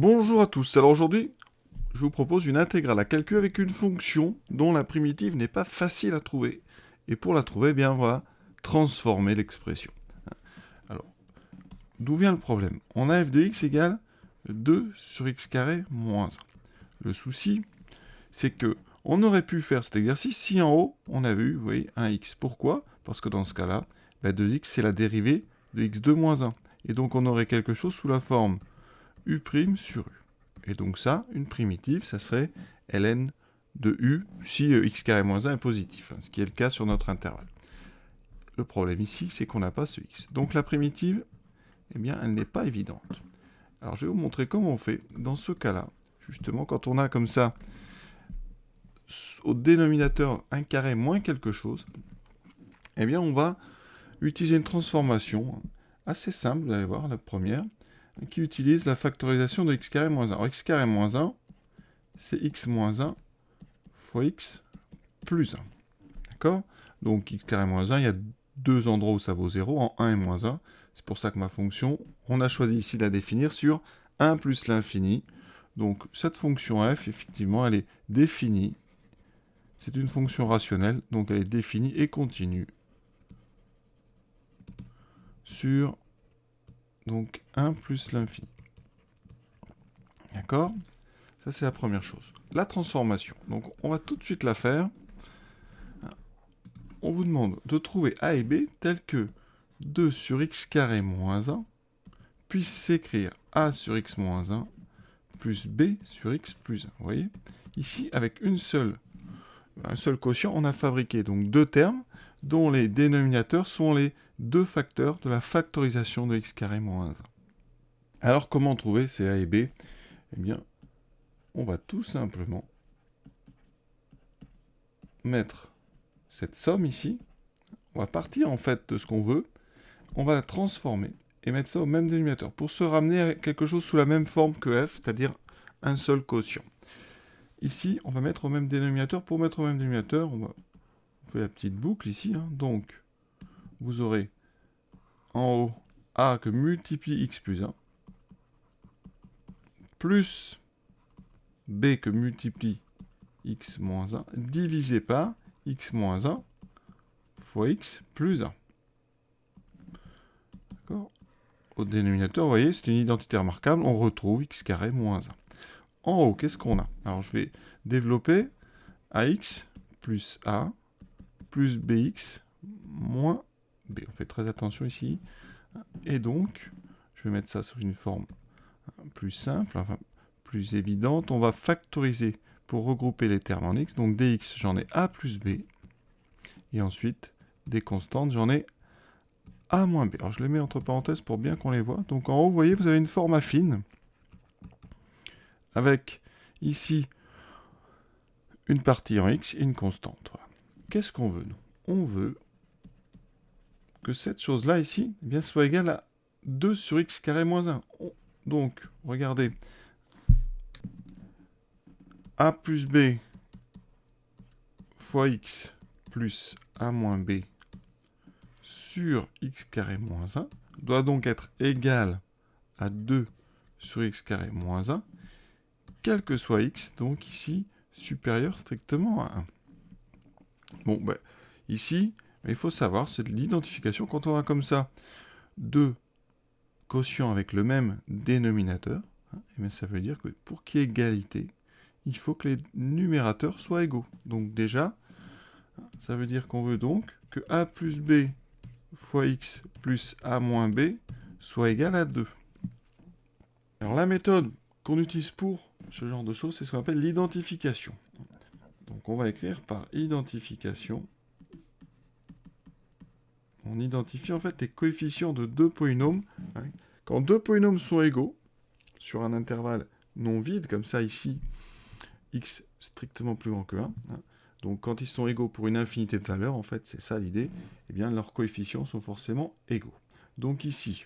Bonjour à tous, alors aujourd'hui, je vous propose une intégrale à calculer avec une fonction dont la primitive n'est pas facile à trouver. Et pour la trouver, eh bien, on va transformer l'expression. Alors, d'où vient le problème? On a f de x égale 2 sur x carré moins 1. Le souci, c'est que on aurait pu faire cet exercice si en haut, on avait eu, vous voyez, un x. Pourquoi? Parce que dans ce cas-là, 2x, c'est la dérivée de x2 moins 1. Et donc, on aurait quelque chose sous la forme u' sur u. Et donc ça, une primitive, ça serait ln de u si x carré moins 1 est positif, ce qui est le cas sur notre intervalle. Le problème ici, c'est qu'on n'a pas ce x. Donc la primitive, eh bien, elle n'est pas évidente. Alors je vais vous montrer comment on fait dans ce cas-là. Justement, quand on a comme ça, au dénominateur 1 carré moins quelque chose, eh bien on va utiliser une transformation assez simple, vous allez voir, la première, qui utilise la factorisation de x carré moins 1. Alors x carré moins 1, c'est x moins 1 fois x plus 1. D'accord? Donc x carré moins 1, il y a deux endroits où ça vaut 0, en 1 et moins 1. C'est pour ça que ma fonction, on a choisi ici de la définir sur 1 plus l'infini. Donc cette fonction f, effectivement, elle est définie. C'est une fonction rationnelle, donc elle est définie et continue sur donc 1 plus l'infini. D'accord? Ça, c'est la première chose. La transformation. Donc, on va tout de suite la faire. On vous demande de trouver a et b tels que 2 sur x carré moins 1 puisse s'écrire a sur x moins 1 plus b sur x plus 1. Vous voyez? Ici, avec un seul quotient, on a fabriqué donc deux termes dont les dénominateurs sont les deux facteurs de la factorisation de x carré moins 1. Alors, comment trouver ces a et b? Eh bien, on va tout simplement mettre cette somme ici. On va partir en fait de ce qu'on veut. On va la transformer et mettre ça au même dénominateur pour se ramener à quelque chose sous la même forme que f, c'est-à-dire un seul quotient. Ici, on va mettre au même dénominateur. Pour mettre au même dénominateur, on fait la petite boucle ici. Donc, vous aurez en haut a que multiplie x plus 1, plus b que multiplie x moins 1, divisé par x moins 1 fois x plus 1. D'accord? Au dénominateur, vous voyez, c'est une identité remarquable. On retrouve x carré moins 1. En haut, qu'est-ce qu'on a? Alors, je vais développer ax plus a plus bx moins b. On fait très attention ici. Et donc, je vais mettre ça sous une forme plus simple, enfin plus évidente. On va factoriser pour regrouper les termes en x. Donc, dx, j'en ai a plus b. Et ensuite, des constantes, j'en ai a moins b. Alors, je les mets entre parenthèses pour bien qu'on les voit. Donc, en haut, vous voyez, vous avez une forme affine avec ici une partie en x et une constante. Voilà. Qu'est-ce qu'on veut, nous? On veut que cette chose-là ici eh bien, soit égale à 2 sur x carré moins 1. Donc, regardez, a plus b fois x plus a moins b sur x carré moins 1 doit donc être égal à 2 sur x carré moins 1, quel que soit x, donc ici, supérieur strictement à 1. Bon, ici, il faut savoir, c'est de l'identification. Quand on a comme ça deux quotients avec le même dénominateur, ça veut dire que pour qu'il y ait égalité, il faut que les numérateurs soient égaux. Donc déjà, ça veut dire qu'on veut donc que a plus b fois x plus a moins b soit égal à 2. Alors la méthode qu'on utilise pour ce genre de choses, c'est ce qu'on appelle l'identification. Donc on va écrire par identification. On identifie en fait les coefficients de deux polynômes. Quand deux polynômes sont égaux, sur un intervalle non vide, comme ça ici, x strictement plus grand que 1, donc quand ils sont égaux pour une infinité de valeurs, en fait c'est ça l'idée, eh bien leurs coefficients sont forcément égaux. Donc ici,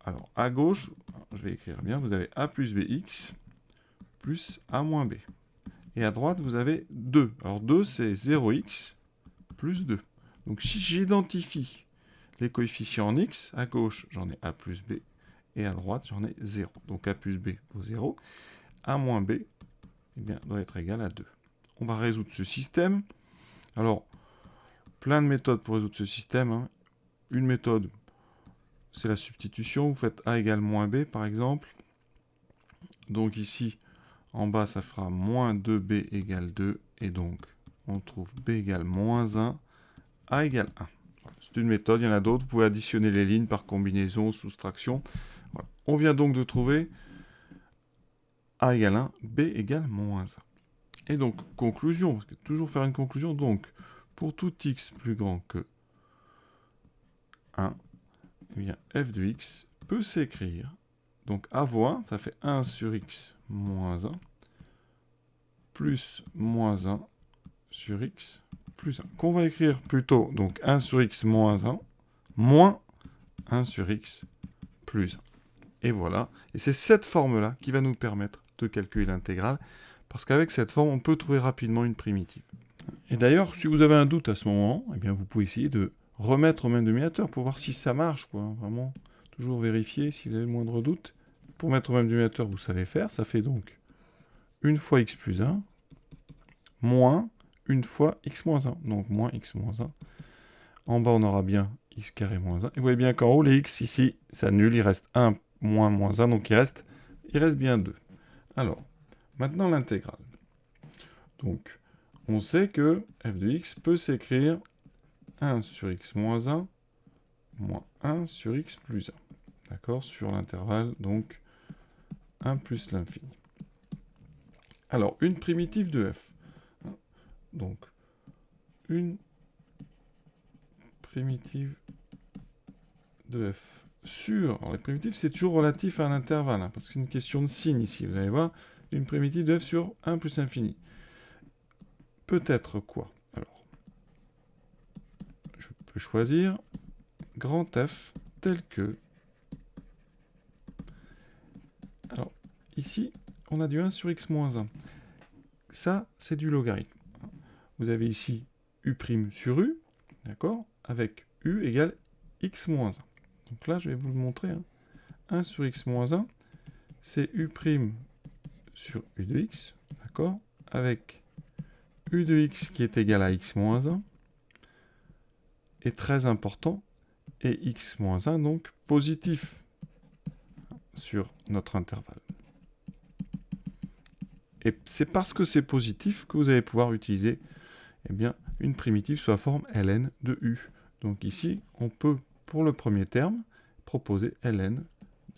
alors à gauche, je vais écrire bien, vous avez a plus bx plus a moins b. Et à droite, vous avez 2. Alors 2, c'est 0x plus 2. Donc si j'identifie les coefficients en x, à gauche, j'en ai a plus b, et à droite, j'en ai 0. Donc a plus b vaut 0. A moins b, eh bien, doit être égal à 2. On va résoudre ce système. Alors, plein de méthodes pour résoudre ce système, hein. Une méthode, c'est la substitution. Vous faites a égale moins b, par exemple. Donc ici, en bas, ça fera moins 2b égale 2. Et donc, on trouve b égale moins 1, a égale 1. Voilà. C'est une méthode, il y en a d'autres. Vous pouvez additionner les lignes par combinaison, soustraction. Voilà. On vient donc de trouver a égale 1, b égale moins 1. Et donc, conclusion, parce que toujours faire une conclusion. Donc, pour tout x plus grand que 1, eh bien, f de x peut s'écrire. Donc, a vaut 1, ça fait 1 sur x moins 1, plus moins 1 sur x plus 1. Qu'on va écrire plutôt, donc 1 sur x moins 1, moins 1 sur x plus 1. Et voilà. Et c'est cette forme-là qui va nous permettre de calculer l'intégrale, parce qu'avec cette forme, on peut trouver rapidement une primitive. Et d'ailleurs, si vous avez un doute à ce moment, eh bien, vous pouvez essayer de remettre au même dénominateur pour voir si ça marche, quoi. Vraiment, toujours vérifier si vous avez le moindre doute. Pour mettre au même dénominateur, vous savez faire. Ça fait donc une fois x plus 1, moins une fois x moins 1. Donc, moins x moins 1. En bas, on aura bien x carré moins 1. Et vous voyez bien qu'en haut, les x, ici, s'annulent. Il reste 1 moins moins 1. Donc, il reste bien 2. Alors, maintenant, l'intégrale. Donc, on sait que f de x peut s'écrire 1 sur x moins 1, moins 1 sur x plus 1. D'accord? Sur l'intervalle, donc, 1 plus l'infini. Alors, une primitive de f. Donc, une primitive de f sur... Alors, les primitives, c'est toujours relatif à un intervalle, hein, parce que c'est une question de signe ici. Vous allez voir, une primitive de f sur 1 plus infini. Peut être quoi? Alors, je peux choisir grand F tel que... Alors, ici, on a du 1 sur x moins 1. Ça, c'est du logarithme. Vous avez ici u' sur u, d'accord, avec u égale x moins 1. Donc là, je vais vous le montrer. 1 sur x moins 1, c'est u' sur u de x, d'accord, avec u de x qui est égal à x moins 1, est très important, et x moins 1, donc positif sur notre intervalle. Et c'est parce que c'est positif que vous allez pouvoir utiliser eh bien, une primitive sous la forme ln de u. Donc ici, on peut, pour le premier terme, proposer ln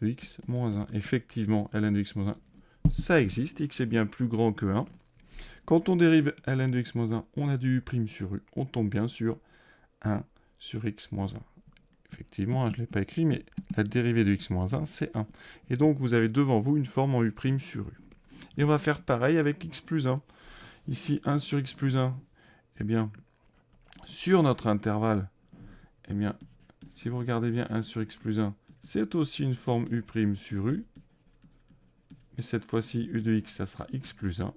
de x moins 1. Effectivement, ln de x moins 1, ça existe, x est bien plus grand que 1. Quand on dérive ln de x moins 1, on a du u' sur u, on tombe bien sur 1 sur x moins 1. Effectivement, je ne l'ai pas écrit, mais la dérivée de x moins 1, c'est 1. Et donc, vous avez devant vous une forme en u' sur u. Et on va faire pareil avec x plus 1. Ici, 1 sur x plus 1, eh bien, sur notre intervalle, eh bien, si vous regardez bien 1 sur x plus 1, c'est aussi une forme u' sur u. Mais cette fois-ci, u de x, ça sera x plus 1.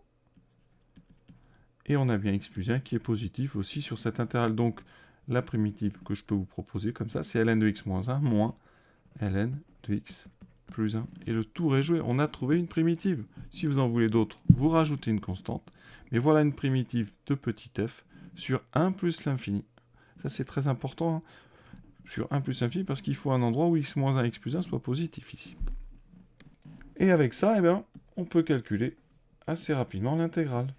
Et on a bien x plus 1 qui est positif aussi sur cet intervalle. Donc, la primitive que je peux vous proposer comme ça, c'est ln de x moins 1 moins ln de x plus 1. Et le tour est joué. On a trouvé une primitive. Si vous en voulez d'autres, vous rajoutez une constante. Mais voilà une primitive de petit f sur 1 plus l'infini. Ça, c'est très important, hein, sur 1 plus l'infini, parce qu'il faut un endroit où x moins 1 et x plus 1 soient positifs ici. Et avec ça, eh bien, on peut calculer assez rapidement l'intégrale.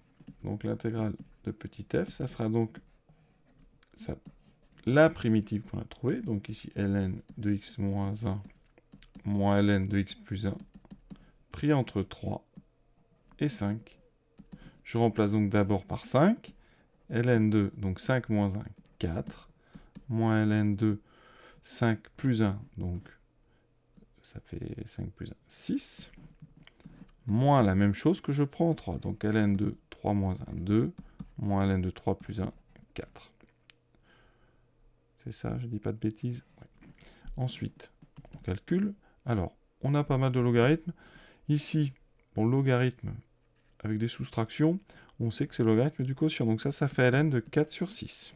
Donc l'intégrale de petit f, ça sera donc ça, la primitive qu'on a trouvée. Donc ici, ln de x moins 1 moins ln de x plus 1, pris entre 3 et 5. Je remplace donc d'abord par 5. ln2, donc 5 moins 1, 4. Moins ln2, 5 plus 1, donc ça fait 5 plus 1, 6. Moins la même chose que je prends en 3. Donc ln2, 3 moins 1, 2. Moins ln2, 3 plus 1, 4. C'est ça, je ne dis pas de bêtises. Ouais. Ensuite, on calcule. Alors, on a pas mal de logarithmes. Ici, bon, logarithme avec des soustractions, on sait que c'est le logarithme du quotient. Donc ça fait ln de 4 sur 6.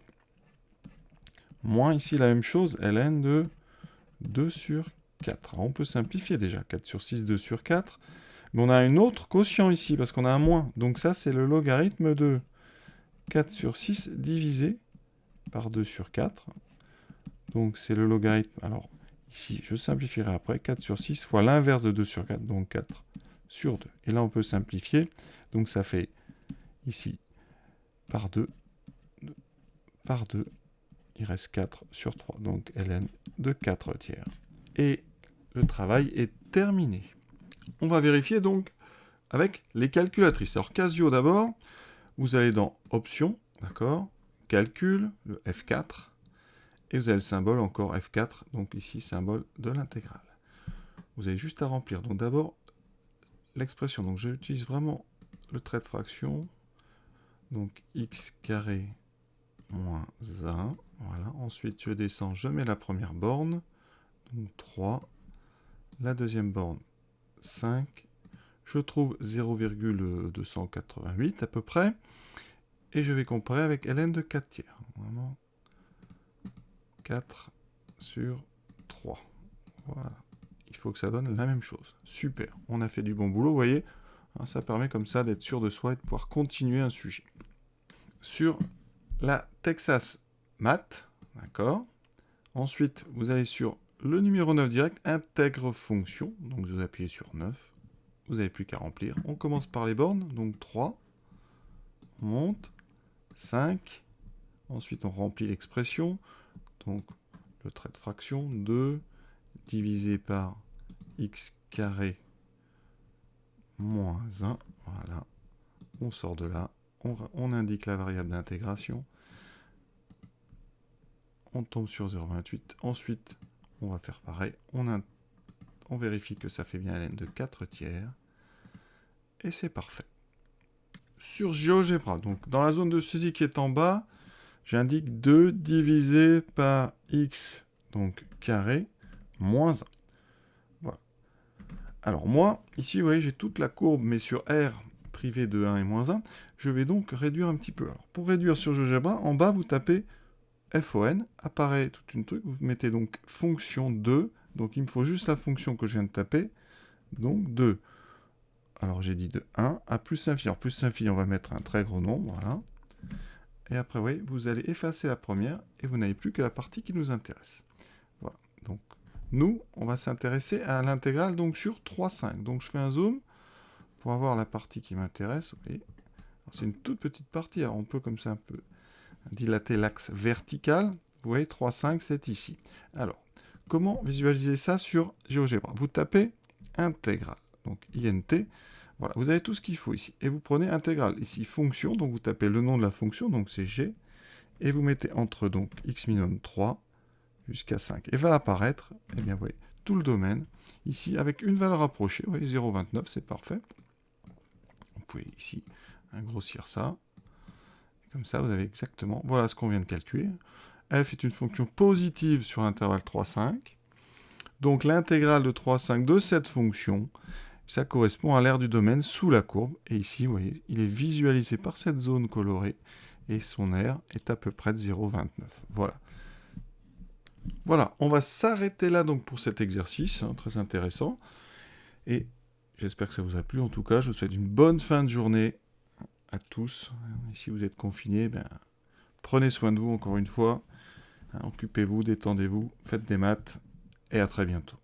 Moins ici la même chose, ln de 2 sur 4. Alors, on peut simplifier déjà. 4 sur 6, 2 sur 4. Mais on a une autre quotient ici, parce qu'on a un moins. Donc ça, c'est le logarithme de 4 sur 6 divisé par 2 sur 4. Donc c'est le logarithme. Alors ici, je simplifierai après. 4 sur 6 fois l'inverse de 2 sur 4. Donc 4 sur 2. Et là, on peut simplifier. Donc ça fait ici par 2. Par 2. Il reste 4 sur 3. Donc ln de 4 tiers. Et le travail est terminé. On va vérifier donc avec les calculatrices. Alors Casio d'abord. Vous allez dans Options, d'accord, Calcul, le F4, et vous avez le symbole encore F4, donc ici, symbole de l'intégrale. Vous avez juste à remplir. Donc d'abord, l'expression. Donc j'utilise vraiment le trait de fraction. Donc x carré moins 1. Voilà. Ensuite, je descends, je mets la première borne. Donc 3. La deuxième borne, 5. Je trouve 0,288 à peu près. Et je vais comparer avec ln de 4 tiers. Vraiment, 4 sur 3. Voilà. Il faut que ça donne la même chose. Super. On a fait du bon boulot, vous voyez. Ça permet comme ça d'être sûr de soi et de pouvoir continuer un sujet. Sur la Texas Math, d'accord. Ensuite, vous allez sur le numéro 9 direct, intègre fonction. Donc, vous appuyez sur 9. Vous n'avez plus qu'à remplir. On commence par les bornes. Donc, 3. On monte. 5. Ensuite, on remplit l'expression. Donc, le trait de fraction. 2 divisé par x carré moins 1. Voilà. On sort de là. On indique la variable d'intégration. On tombe sur 0,28. Ensuite, on va faire pareil. On vérifie que ça fait bien ln de 4 tiers. Et c'est parfait. Sur GeoGebra, donc dans la zone de saisie qui est en bas, j'indique 2 divisé par x, donc carré, moins 1. Voilà. Alors moi, ici, vous voyez, j'ai toute la courbe, mais sur R, privé de 1 et moins 1, je vais donc réduire un petit peu. Alors, pour réduire sur GeoGebra, en bas, vous tapez FON, apparaît tout une truc, vous mettez donc fonction 2, donc il me faut juste la fonction que je viens de taper, donc 2. Alors j'ai dit de 1 à plus infini. Alors plus infini, on va mettre un très gros nombre, voilà. Et après, oui, vous allez effacer la première, et vous n'avez plus que la partie qui nous intéresse. Voilà, donc nous, on va s'intéresser à l'intégrale donc sur 3,5. Donc je fais un zoom pour avoir la partie qui m'intéresse, vous voyez. C'est une toute petite partie, alors on peut comme ça un peu dilater l'axe vertical. Vous voyez, 3,5, c'est ici. Alors, comment visualiser ça sur GeoGebra? Vous tapez intégrale, donc INT. Voilà, vous avez tout ce qu'il faut ici. Et vous prenez intégrale. Ici, fonction, donc vous tapez le nom de la fonction, donc c'est G. Et vous mettez entre donc x minimum 3 jusqu'à 5. Et va apparaître, eh bien, vous voyez, tout le domaine. Ici, avec une valeur approchée, vous voyez, 0,29, c'est parfait. Vous pouvez ici grossir ça. Comme ça, vous avez exactement, voilà ce qu'on vient de calculer. F est une fonction positive sur l'intervalle 3,5. Donc l'intégrale de 3,5 de cette fonction, ça correspond à l'aire du domaine sous la courbe. Et ici, vous voyez, il est visualisé par cette zone colorée. Et son aire est à peu près de 0,29. Voilà. Voilà, on va s'arrêter là donc pour cet exercice, très intéressant. Et j'espère que ça vous a plu. En tout cas, je vous souhaite une bonne fin de journée à tous. Et si vous êtes confinés, ben, prenez soin de vous encore une fois. Occupez-vous, détendez-vous, faites des maths et à très bientôt.